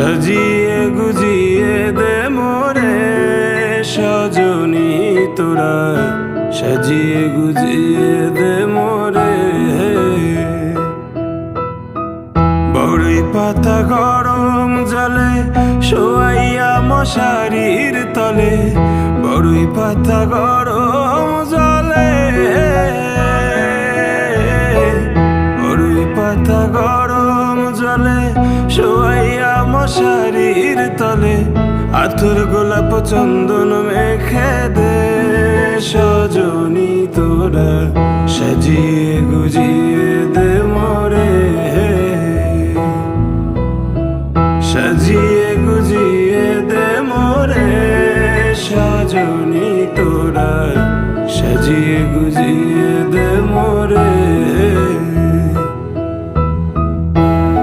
সাজিয়ে গুজিয়ে দে মোরে সজনী তোরা, সাজিয়ে গুজিয়ে দে মোরে। বড়ই পাতা গরম জলে শোয়াইয়া মশারির তলে, বড়ই পাতা গরম জলে, বড়ই পাতা গরম জলে শোয়াইয়া মশারির তলে। আতর গোলাপ চন্দন মেখে দে সজনী তোরা, সাজিয়ে গুজিয়ে দে মোরে, সাজিয়ে গুজিয়ে দে মোরে সজনী তোরা, সাজিয়ে গুজিয়ে